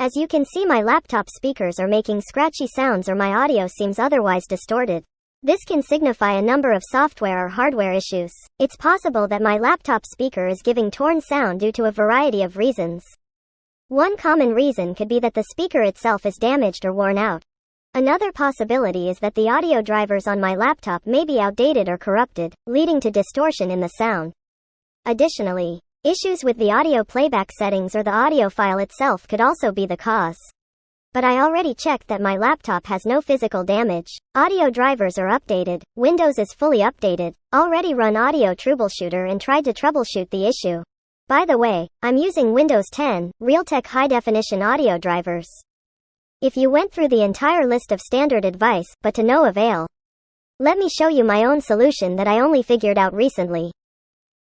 As you can see, my laptop speakers are making scratchy sounds, or my audio seems otherwise distorted. This can signify a number of software or hardware issues. It's possible that my laptop speaker is giving torn sound due to a variety of reasons. One common reason could be that the speaker itself is damaged or worn out. Another possibility is that the audio drivers on my laptop may be outdated or corrupted, leading to distortion in the sound. Additionally, issues with the audio playback settings or the audio file itself could also be the cause. But I already checked that my laptop has no physical damage. Audio drivers are updated, Windows is fully updated, already run Audio Troubleshooter and tried to troubleshoot the issue. By the way, I'm using Windows 10, Realtek high-definition audio drivers. If you went through the entire list of standard advice, but to no avail, let me show you my own solution that I only figured out recently.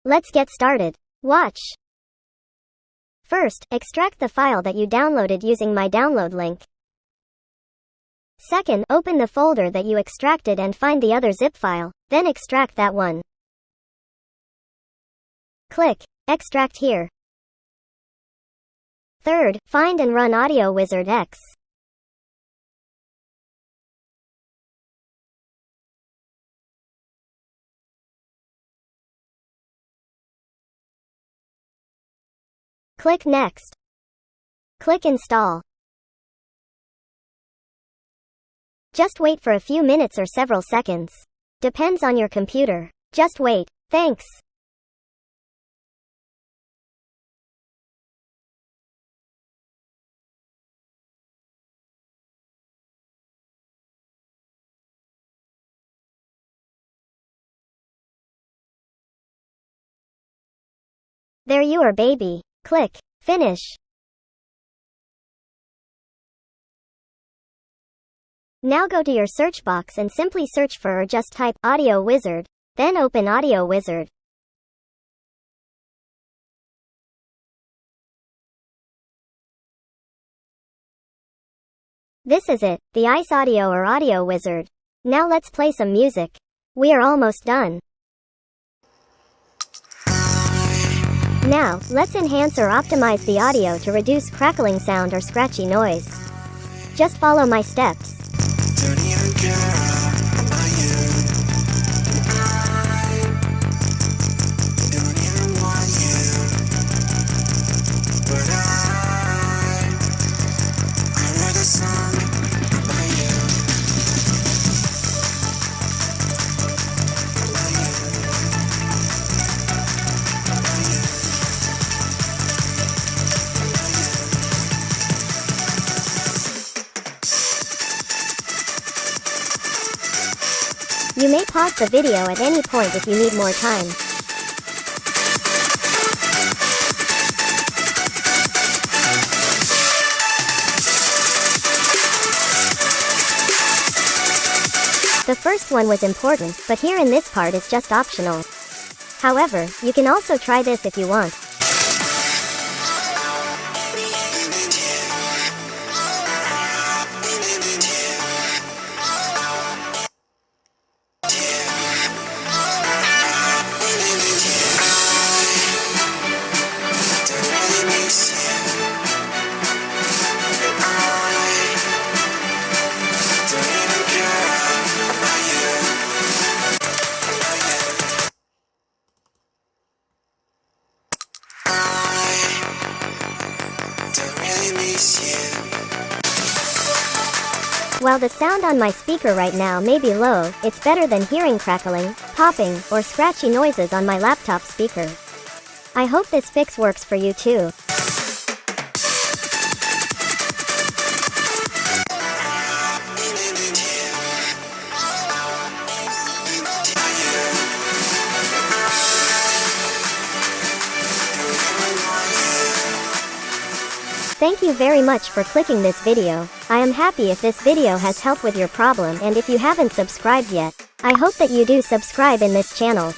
Let's get started. Watch. First, extract the file that you downloaded using my download link. Second, open the folder that you extracted and find the other zip file, then extract that one. Click Extract here. Third, find and run Audio Wizard X. Click Next. Click Install. Just wait for a few minutes or several seconds. Depends on your computer. Just wait. Thanks. There you are, baby. Click Finish. Now go to your search box and simply search for or just type Audio Wizard, then open Audio Wizard. This is it, the ICE Audio or Audio Wizard. Now let's play some music. We are almost done. Now, let's enhance or optimize the audio to reduce crackling sound or scratchy noise. Just follow my steps. You may pause the video at any point if you need more time. The first one was important, but here in this part is just optional. However, you can also try this if you want. While the sound on my speaker right now may be low, it's better than hearing crackling, popping, or scratchy noises on my laptop speaker. I hope this fix works for you too. Thank you very much for clicking this video. I am happy if this video has helped with your problem, and if you haven't subscribed yet, I hope that you do subscribe in this channel.